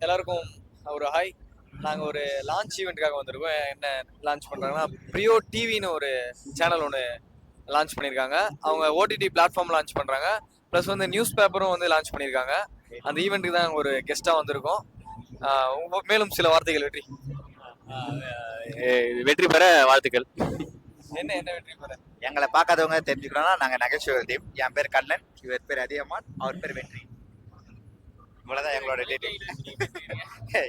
எல்லாருக்கும் ஒரு ஹாய். நாங்கள் ஒரு லான்ச் ஈவெண்ட்டுக்காக வந்திருக்கோம். என்ன லான்ச் பண்ணுறாங்கன்னா, பிரியோ டிவின்னு ஒரு சேனல் ஒன்று லான்ச் பண்ணியிருக்காங்க. அவங்க ஓடிடி பிளாட்ஃபார்ம் லான்ச் பண்ணுறாங்க. ப்ளஸ் வந்து நியூஸ் பேப்பரும் வந்து லான்ச் பண்ணியிருக்காங்க. அந்த ஈவெண்ட்டுக்கு தான் ஒரு கெஸ்ட்டாக வந்திருக்கோம். மேலும் சில வார்த்தைகள் வெற்றி. வெற்றி பெற வாழ்த்துக்கள். என்ன என்ன வெற்றி பெற? எங்களை பார்க்காதவங்க தெரிஞ்சுக்கணும்னா நாங்கள் நகைச்சுவை டீம். என் பேர் கண்ணன், இவர் பேர் அதிகமான், அவர் பேர் வெற்றி. இவ்வளோதான் எங்களோட டீட்டெயில்.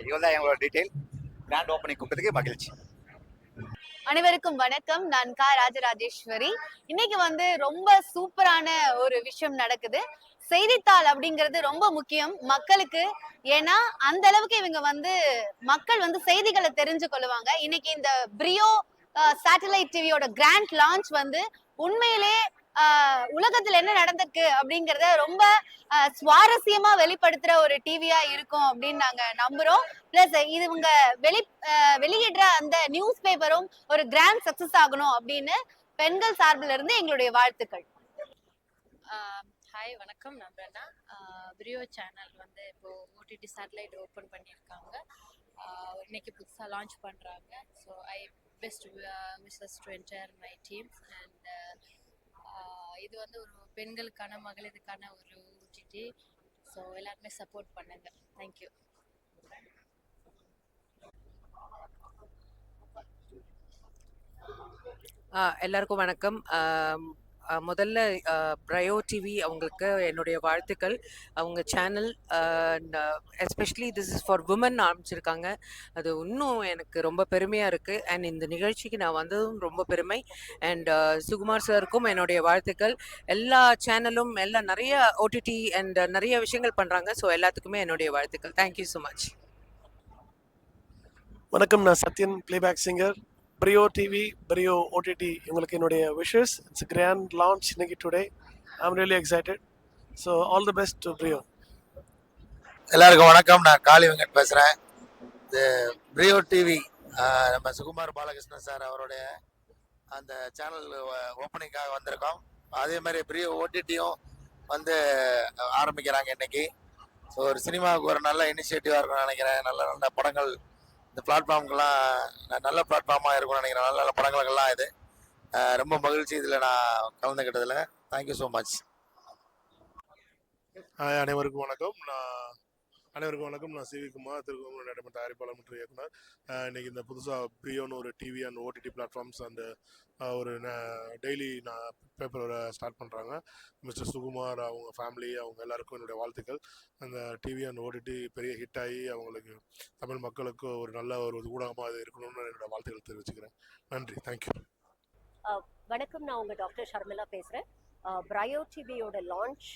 இவ்வளோதான் எங்களோட டீட்டெயில். கிராண்ட் ஓப்பனிங் கூப்பிட்டதுக்கு மகிழ்ச்சி. அனைவருக்கும் வணக்கம். நான் கா ராஜராஜேஸ்வரி. இன்னைக்கு வந்து ரொம்ப சூப்பரான ஒரு விஷயம் நடக்குது. செய்தித்தாள் அப்படிங்கிறது ரொம்ப முக்கியம் மக்களுக்கு. ஏன்னா அந்த அளவுக்கு இவங்க வந்து மக்கள் வந்து செய்திகளை தெரிஞ்சு கொள்ளுவாங்க. இன்னைக்கு இந்த பிரியோ சேட்டலைட் டிவியோட கிராண்ட் லான்ச் வந்து உண்மையிலே உலகத்துல என்ன நடந்திருக்கு அப்படிங்கறத ரொம்ப சுவாரஸ்யமா வெளிப்படுத்துற ஒரு டிவியா இருக்கும் அப்படின்னு நாங்க நம்புறோம். பிளஸ் இவங்க வெளியிடுற அந்த நியூஸ் பேப்பரும் ஒரு கிராண்ட் சக்சஸ் ஆகணும் அப்படின்னு பெண்கள் சார்பில் இருந்து எங்களுடைய வாழ்த்துக்கள். ஹாய், வணக்கம். நான் பிரண்ணா. பிரியோ சேனல் வந்து இப்போ ஓடிடி சேட்டலைட் ஓப்பன் பண்ணியிருக்காங்க. இன்னைக்கு புதுசாக லான்ச் பண்ணுறாங்க. So I best wishes to entire my teams. And இது வந்து ஒரு பெண்களுக்கான மகளிருக்கான ஒரு ஓடிடி. ஸோ எல்லாருமே சப்போர்ட் பண்ணுங்க. தேங்க்யூ. எல்லாருக்கும் வணக்கம். முதல்ல பிரையோ டிவி அவங்களுக்கு என்னுடைய வாழ்த்துக்கள். அவங்க channel especially this is for women ஆரம்பிச்சிருக்காங்க. அது இன்னும் எனக்கு ரொம்ப பெருமையாக இருக்குது. அண்ட் இந்த நிகழ்ச்சிக்கு நான் வந்ததும் ரொம்ப பெருமை. அண்ட் சுகுமார் சாருக்கும் என்னுடைய வாழ்த்துக்கள். எல்லா சேனலும் எல்லாம் நிறைய ஓடிடி அண்ட் நிறைய விஷயங்கள் பண்ணுறாங்க. ஸோ எல்லாத்துக்குமே என்னுடைய வாழ்த்துக்கள். Thank you so much. வணக்கம், நான் Sathyan, playback singer. Priyo TV, Priyo OTT, உங்களுக்கு என்னுடைய விஷஸ். இட்ஸ் கிராண்ட் லான்ச் இன்னைக்கு today. I'm really excited. So all the best to Priyo. எல்லாருக்கும் வணக்கம். நான் காளி வெங்கட் பேசுகிறேன். இந்த பிரியோ டிவி நம்ம சுகுமார் பாலகிருஷ்ணன் சார் அவருடைய அந்த சேனல் ஓப்பனிங்காக வந்திருக்கோம். அதே மாதிரி பிரியோ ஓடிடியும் வந்து ஆரம்பிக்கிறாங்க இன்னைக்கு. ஸோ ஒரு சினிமாவுக்கு ஒரு நல்ல இனிஷியேட்டிவாக இருக்கும்னு நினைக்கிறேன். நல்ல நல்ல படங்கள் இந்த பிளாட்ஃபார்முக்கெல்லாம் நல்ல பிளாட்ஃபார்மாக இருக்கும்னு நினைக்கிறேன். நல்ல நல்ல படங்களுக்கெல்லாம் இது ரொம்ப மகிழ்ச்சி இதில் நான் கலந்துக்கிட்டதில். Thank you so much. அனைவருக்கும் வணக்கம். நான் சிவி குமார், திருக்குமரன் நடைமுறை தயாரிப்பாளர் மற்றும் இயக்குனர். இன்னைக்கு இந்த புதுசாக பிரியோன்னு ஒரு TV and OTT platforms and ஒரு டெய்லி நான் பேப்பரோட ஸ்டார்ட் பண்ணுறாங்க. மிஸ்டர் சுகுமார், அவங்க ஃபேமிலி, அவங்க எல்லாருக்கும் என்னுடைய வாழ்த்துக்கள். அந்த டிவி அண்ட் ஓடிடி பெரிய ஹிட் ஆகி அவங்களுக்கு தமிழ் மக்களுக்கு ஒரு நல்ல ஒரு ஊடகமாக அது இருக்கணும்னு என்னோட வாழ்த்துக்கள் தெரிவிச்சுக்கிறேன். நன்றி, தேங்க்யூ. வணக்கம், நான் உங்கள் டாக்டர் ஷர்மிளா பேசுகிறேன். பிரையோ டிவியோட லான்ச்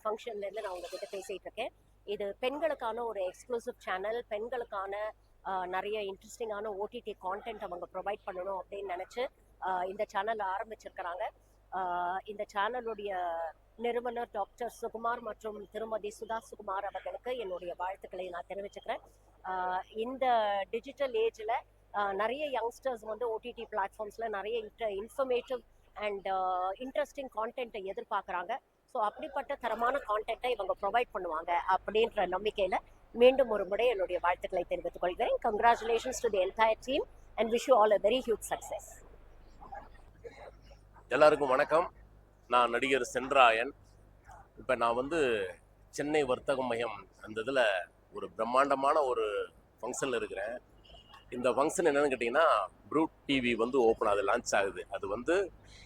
ஃபங்க்ஷன்லேருந்து நான் உங்ககிட்ட பேசிகிட்டு இருக்கேன். இது பெண்களுக்கான ஒரு எக்ஸ்க்ளூசிவ் சேனல். பெண்களுக்கான நிறைய இன்ட்ரெஸ்டிங்கான ஓடிடி கான்டென்ட் அவங்க ப்ரொவைட் பண்ணணும் அப்படின்னு நினச்சி இந்த சேனல் ஆரம்பிச்சிருக்கிறாங்க. இந்த சேனலுடைய நிறுவனர் டாக்டர் சுகுமார் மற்றும் திருமதி சுதா சுகுமார் அவர்களுக்கு என்னுடைய வாழ்த்துக்களை நான் தெரிவிச்சுக்கிறேன். இந்த டிஜிட்டல் ஏஜில் நிறைய யங்ஸ்டர்ஸ் வந்து ஓடிடி பிளாட்ஃபார்ம்ஸில் நிறைய இன்ஃபர்மேட்டிவ் அண்ட் இன்ட்ரெஸ்டிங் கான்டென்ட்டை எதிர்பார்க்குறாங்க. ஸோ அப்படிப்பட்ட தரமான கான்டென்ட்டை இவங்க ப்ரொவைட் பண்ணுவாங்க அப்படின்ற நம்பிக்கையில் மீண்டும் ஒரு முறை என்னுடைய வாழ்த்துக்களை தெரிவித்துக் கொள்கிறேன். Congratulations to the entire team and wish you all a very huge success. எல்லாருக்கும் வணக்கம். நான் நடிகர் சென்றாயன். இப்போ நான் வந்து சென்னை வர்த்தக மையம் அந்த இதில் ஒரு பிரம்மாண்டமான ஒரு ஃபங்க்ஷனில் இருக்கிறேன். இந்த ஃபங்க்ஷன் என்னென்னு கேட்டிங்கன்னா, ப்ரூட் டிவி வந்து ஓப்பன் ஆகுது, லான்ச் ஆகுது. அது வந்து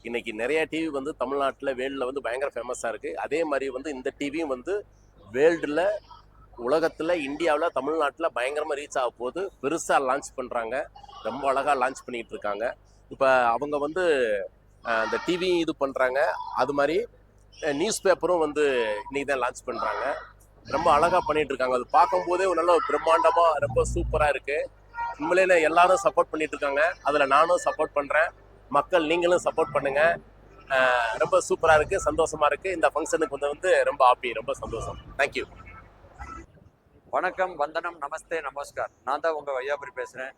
இன்றைக்கி நிறையா டிவி வந்து தமிழ்நாட்டில் வேர்ல்டில் வந்து பயங்கர ஃபேமஸாக இருக்குது. அதே மாதிரி வந்து இந்த டிவியும் வந்து வேர்ல்டில், உலகத்தில், இந்தியாவில், தமிழ்நாட்டில் பயங்கரமாக ரீச் ஆக போகுது. பெருசாக லான்ச் பண்ணுறாங்க. ரொம்ப அழகாக லான்ச் பண்ணிகிட்டு இருக்காங்க. இப்போ அவங்க வந்து இந்த டிவி இது பண்ணுறாங்க. அது மாதிரி நியூஸ் பேப்பரும் வந்து இன்றைக்கி தான் லான்ச் பண்ணுறாங்க. ரொம்ப அழகாக பண்ணிகிட்டு இருக்காங்க. அது பார்க்கும்போதே ஒரு நல்ல பிரம்மாண்டமாக ரொம்ப சூப்பராக இருக்குது. உண்மையிலே எல்லாரும் சப்போர்ட் பண்ணிட்டு இருக்காங்க. அதில் நானும் சப்போர்ட் பண்ணுறேன். மக்கள் நீங்களும் சப்போர்ட் பண்ணுங்கள். ரொம்ப சூப்பராக இருக்குது, சந்தோஷமாக இருக்குது. இந்த ஃபங்க்ஷனுக்கு வந்து ரொம்ப ஹாப்பி, ரொம்ப சந்தோஷம். தேங்க்யூ. வணக்கம், வந்தனம், நமஸ்தே, நமஸ்கார். நான் தான் உங்கள் வையாபுரி பேசுகிறேன்.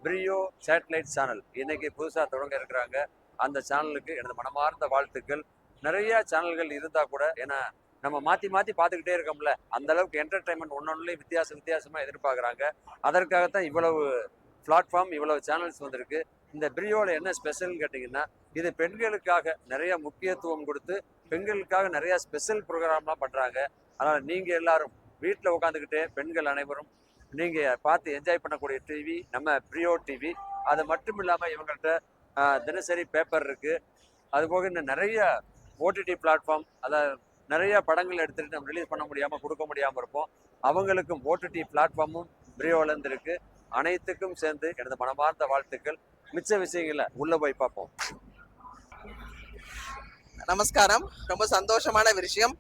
பிரியோ சேட்டலைட் சேனல் இன்னைக்கு புதுசாக தொடங்க இருக்கிறாங்க. அந்த சேனலுக்கு எனது மனமார்ந்த வாழ்த்துக்கள். நிறைய சேனல்கள் இருந்தால் கூட, ஏன்னா நம்ம மாற்றி மாற்றி பார்த்துக்கிட்டே இருக்கோம்ல, அந்த அளவுக்கு என்டர்டைன்மெண்ட் ஒன்னொன்னுலேயும் வித்தியாசமாக எதிர்பார்க்குறாங்க. அதற்காகத்தான் இவ்வளவு பிளாட்ஃபார்ம், இவ்வளவு சேனல்ஸ் வந்திருக்கு. இந்த பிரியோவில் என்ன ஸ்பெஷல்னு கேட்டிங்கன்னா, இது பெண்களுக்காக நிறைய முக்கியத்துவம் கொடுத்து பெண்களுக்காக நிறைய ஸ்பெஷல் ப்ரோக்ராம்லாம் பண்ணுறாங்க. அதனால் நீங்கள் எல்லாரும் வீட்டில் உட்காந்துக்கிட்டே பெண்கள் அனைவரும் நீங்கள் பார்த்து என்ஜாய் பண்ணக்கூடிய டிவி நம்ம பிரியோ டிவி. அது மட்டும் இல்லாமல் இவங்கள்ட்ட தினசரி பேப்பர் இருக்குது. அதுபோக இன்னும் நிறைய ஓடிடி பிளாட்ஃபார்ம், அதாவது நிறைய படங்கள் எடுத்துகிட்டு நம்ம ரிலீஸ் பண்ண முடியாமல் கொடுக்க முடியாமல் இருப்போம். அவங்களுக்கும் ஓடிடி பிளாட்ஃபார்மும் பிரியோலேருந்து இருக்குது. அனைத்துக்கும் சேர்ந்து எனது மனமார்ந்த வாழ்த்துக்கள். மிச்ச விஷயங்கள உள்ள போய் பார்ப்போம். நமஸ்காரம். ரொம்ப சந்தோஷமான விஷயம்.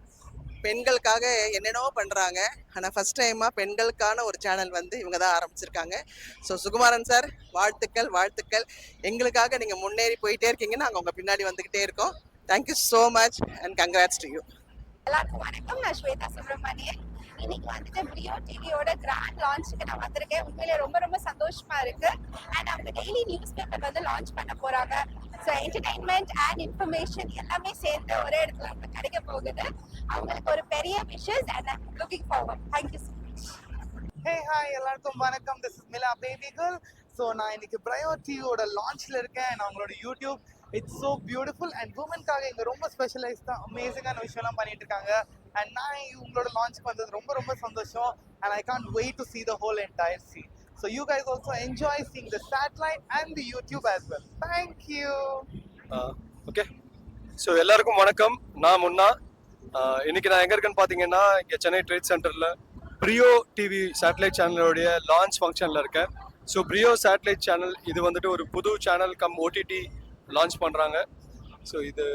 பெண்களுக்காக என்னென்னவோ பண்ணுறாங்க. ஆனால் ஃபஸ்ட் டைமாக பெண்களுக்கான ஒரு சேனல் வந்து இவங்க தான் ஆரம்பிச்சிருக்காங்க. ஸோ சுகுமாரன் சார், வாழ்த்துக்கள் வாழ்த்துக்கள். எங்களுக்காக நீங்கள் முன்னேறி போயிட்டே இருக்கீங்க. நாங்கள் உங்கள் பின்னாடி வந்துக்கிட்டே இருக்கோம். Thank you so much and congrats to you. எல்லாருக்கும் வணக்கம். நான் ஸ்வேதா சுப்ரமணியன். இன்னைக்கு வந்துட்டு பிரியோ டிவியோட கிராண்ட் லான்ச்சுக்கு நான் வந்திருக்கேன். உண்மையிலே ரொம்ப ரொம்ப சந்தோஷமா இருக்கு. அண்ட் அவங்க டெய்லி நியூஸ் பேப்பர் வந்து லான்ச் பண்ண போறாங்க. ஸோ என்டர்டைன்மெண்ட் அண்ட் இன்ஃபர்மேஷன் எல்லாமே சேர்ந்து ஒரே இடத்துல அவங்களுக்கு கிடைக்க போகுது. அவங்களுக்கு ஒரு பெரிய wishes and I'm looking forward. Thank you so much. Hey hi, எல்லாருக்கும் வணக்கம். This is Mila baby girl. So நான் இன்னைக்கு பிரையோ டிவியோட லான்ச்ல இருக்கேன். நான் அவங்களோட YouTube it's so beautiful and உமனுக்காக இங்கே ரொம்ப ஸ்பெஷலைஸ்டாக அமேசிங்கான விஷயம்லாம் பண்ணிட்டு இருக்காங்க. அண்ட் நான் உங்களோட லான்ச்சுக்கு வந்தது ரொம்ப ரொம்ப சந்தோஷம். And I can't wait to see the whole entire scene. So you guys also enjoy seeing the satellite and the YouTube as well. Thank you. Okay, so எல்லாருக்கும் வணக்கம். நான் முன்னா. இன்னைக்கு நான் எங்கே இருக்கேன்னு பார்த்தீங்கன்னா, இங்கே சென்னை ட்ரேட் சென்டரில் பிரியோ டிவி சேட்டலைட் சேனலோடைய லான்ச் ஃபங்க்ஷனில் இருக்கேன். ஸோ பிரியோ சேட்டலைட் சேனல் இது வந்துட்டு ஒரு புது சேனல் கம் ஓடிடி லான்ச் பண்ணுறாங்க. ஸோ இது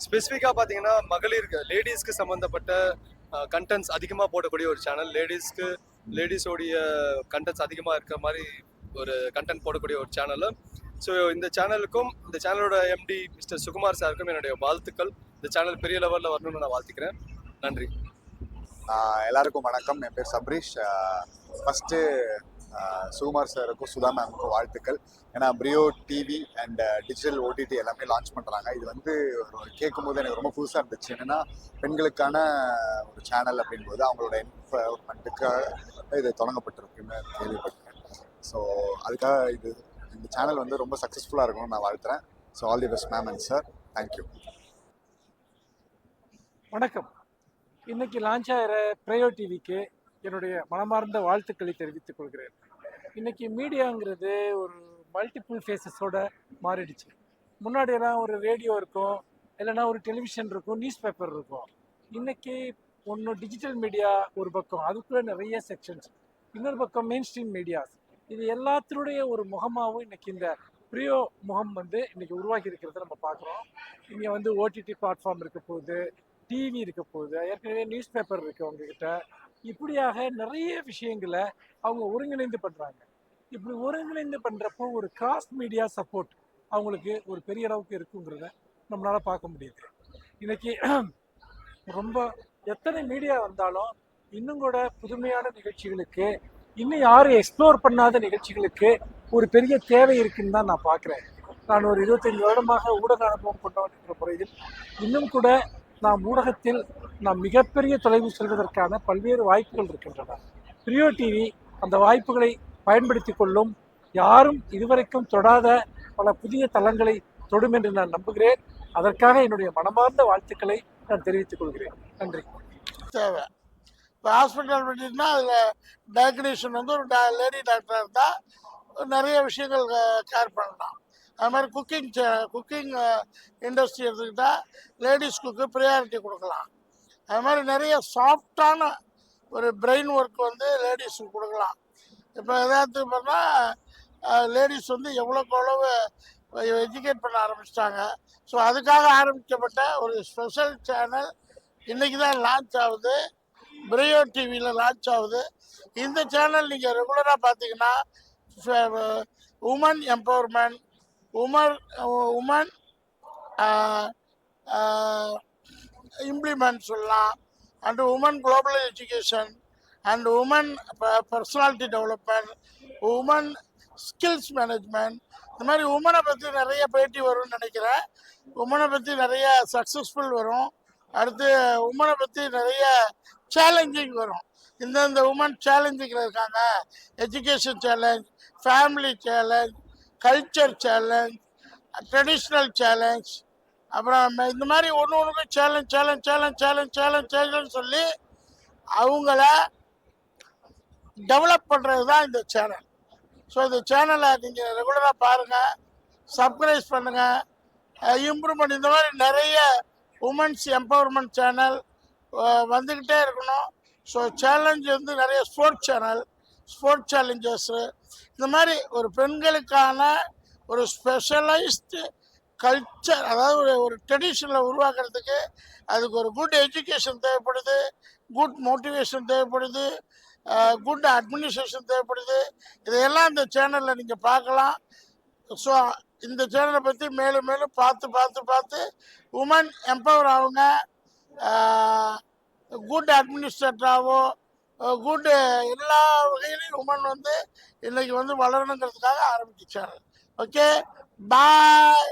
ஸ்பெசிஃபிக்காக பார்த்தீங்கன்னா மகளிருக்கு, லேடிஸ்க்கு சம்மந்தப்பட்ட கண்டென்ட்ஸ் அதிகமாக போடக்கூடிய ஒரு சேனல். லேடிஸோடைய கண்டென்ட்ஸ் அதிகமாக இருக்கிற மாதிரி ஒரு கண்டென்ட் போடக்கூடிய ஒரு சேனல். ஸோ இந்த சேனலுக்கும் இந்த சேனலோட எம்டி மிஸ்டர் சுகுமார் சாருக்கும் என்னுடைய வாழ்த்துக்கள். இந்த சேனல் பெரிய லெவலில் வரணும்னு நான் வாழ்த்துக்கிறேன். நன்றி. எல்லாருக்கும் வணக்கம். என் பேர் சப்ரீஷ். ஃபஸ்ட்டு சுகுமார் சாருக்கும் சுதா மேமுக்கும் வாழ்த்துக்கள். ஏன்னா பிரியோ டிவி அண்ட் டிஜிட்டல் ஓடிடி எல்லாமே லான்ச் பண்ணுறாங்க. இது வந்து கேட்கும் போது எனக்கு ரொம்ப புதுசாக இருந்துச்சு. என்னென்னா பெண்களுக்கான ஒரு சேனல் அப்படின்போது அவங்களோட என்ஃபோர்மெண்ட்டுக்காக இது தொடங்கப்பட்டிருக்குன்னு கேள்விப்பட்டேன். ஸோ அதுக்காக இந்த சேனல் வந்து ரொம்ப சக்ஸஸ்ஃபுல்லாக இருக்கணும்னு நான் வாழ்த்துறேன். So all the best ma'am and sir. Thank you. வணக்கம். இன்னைக்கு லான்ச் ஆகிற பிரையோ டிவிக்கு என்னுடைய மனமார்ந்த வாழ்த்துக்களை தெரிவித்துக் கொள்கிறேன். இன்னைக்கு மீடியாங்கிறது ஒரு மல்டிபிள் ஃபேஸஸோட மாறிடுச்சு. முன்னாடியெல்லாம் ஒரு ரேடியோ இருக்கும், இல்லைன்னா ஒரு டெலிவிஷன் இருக்கும், நியூஸ் பேப்பர் இருக்கும். இன்னைக்கு ஒன்று டிஜிட்டல் மீடியா ஒரு பக்கம், அதுக்குள்ளே நிறைய செக்ஷன்ஸ். இன்னொரு பக்கம் மெயின் ஸ்ட்ரீம் மீடியாஸ். இது எல்லாத்தினுடைய ஒரு முகமாகவும் இன்னைக்கு இந்த பிரியோ முகம் வந்து இன்னைக்கு உருவாக்கி இருக்கிறத நம்ம பார்க்குறோம். இங்கே வந்து ஓடிடி பிளாட்ஃபார்ம் இருக்க போகுது, டிவி இருக்க போகுது, ஏற்கனவே நியூஸ் பேப்பர் இருக்குது அவங்கக்கிட்ட. இப்படியாக நிறைய விஷயங்களை அவங்க ஒருங்கிணைந்து பண்ணுறாங்க. இப்படி ஒருங்கிணைந்து பண்ணுறப்போ ஒரு கிராஸ் மீடியா சப்போர்ட் அவங்களுக்கு ஒரு பெரிய அளவுக்கு இருக்குங்கிறத நம்மளால் பார்க்க முடியுது. இன்றைக்கி ரொம்ப எத்தனை மீடியா வந்தாலும் இன்னும் கூட புதுமையான நிகழ்ச்சிகளுக்கு, இன்னும் யாரும் எக்ஸ்ப்ளோர் பண்ணாத நிகழ்ச்சிகளுக்கு ஒரு பெரிய தேவை இருக்குன்னு தான் நான் பார்க்குறேன். நான் ஒரு 25 வருடமாக ஊடக அனுபவம் கொண்டவன் என்ற முறையில் இன்னும் கூட நாம் ஊடகத்தில் நாம் மிகப்பெரிய தொலைவு செல்வதற்கான பல்வேறு வாய்ப்புகள் இருக்கின்றன. பிரியோ டிவி அந்த வாய்ப்புகளை பயன்படுத்தி கொள்ளும். யாரும் இதுவரைக்கும் தொடாத பல புதிய தளங்களை தொடும் என்று நான் நம்புகிறேன். அதற்காக என்னுடைய மனமார்ந்த வாழ்த்துக்களை நான் தெரிவித்துக் கொள்கிறேன். நன்றி. தேவை இப்போ ஹாஸ்பிட்டல் பண்ணிட்டுனா அதில் டயக்னீஷியன் வந்து ஒரு லேடி டாக்டராக இருந்தால் நிறைய விஷயங்கள் கேர் பண்ணலாம். அது மாதிரி குக்கிங் இண்டஸ்ட்ரி எடுத்துக்கிட்டால் லேடிஸ் குக்கு ப்ரியாரிட்டி கொடுக்கலாம். அது மாதிரி நிறைய சாஃப்டான ஒரு பிரெயின் ஒர்க் வந்து லேடிஸுக்கு கொடுக்கலாம். இப்போ எதாவது பண்ணால் லேடிஸ் வந்து எவ்வளோக்கு எவ்வளவு எஜுகேட் பண்ண ஆரம்பிச்சிட்டாங்க. ஸோ அதுக்காக ஆரம்பிக்கப்பட்ட ஒரு ஸ்பெஷல் சேனல் இன்றைக்கி தான் லான்ச் ஆகுது. பிரியோ டிவியில் லான்ச் ஆகுது. இந்த சேனல் நீங்கள் ரெகுலராக பார்த்தீங்கன்னா உமன் எம்பவர்மெண்ட், உமன் இம்ப்ளிமெண்ட் சொல்லலாம், and women global education, and women personality development, women skills management. இந்த மாதிரி உமனை பற்றி நிறைய பேட்டி வரும்னு நினைக்கிறேன். உமனை பற்றி நிறைய சக்ஸஸ்ஃபுல் வரும். அடுத்து உமனை பற்றி நிறைய சேலஞ்சிங் வரும். இந்தந்த உமன் சேலஞ்சிங்கில் இருக்காங்க. Education challenge, family challenge, culture challenge, traditional challenge, அப்புறம் இந்த மாதிரி ஒன்று ஒன்றுக்கும் challenge challenge challenge challenge challenge challenge சொல்லி அவங்கள டெவலப் பண்ணுறது தான் இந்த சேனல். ஸோ இந்த சேனலை நீங்கள் ரெகுலராக பாருங்கள், சப்ஸ்கிரைப் பண்ணுங்கள், இம்ப்ரூவ்மெண்ட் இந்த மாதிரி நிறைய உமன்ஸ் எம்பவர்மெண்ட் சேனல் வந்துக்கிட்டே இருக்கணும். ஸோ சேலஞ்ச் வந்து நிறைய ஸ்போர்ட்ஸ் சேனல், ஸ்போர்ட்ஸ் சேலஞ்சஸ்ஸு, இந்த மாதிரி ஒரு பெண்களுக்கான ஒரு ஸ்பெஷலைஸ்டு கல்ச்சர், அதாவது ஒரு ட்ரெடிஷனை உருவாக்குறதுக்கு அதுக்கு ஒரு குட் எஜுகேஷன் தேவைப்படுது, குட் மோட்டிவேஷன் தேவைப்படுது, குட் அட்மினிஸ்ட்ரேஷன் தேவைப்படுது. இதையெல்லாம் இந்த சேனலில் நீங்கள் பார்க்கலாம். ஸோ இந்த சேனலை பற்றி மேலும் மேலும் பார்த்து உமன் எம்பவர் ஆகுங்க. குட் அட்மினிஸ்ட்ரேட்டராகவோ குட் எல்லா வகையிலையும் உமன் வந்து இன்னைக்கு வந்து வளரணுங்கிறதுக்காக ஆரம்பிச்ச சேனல். ஓகே, பாய்.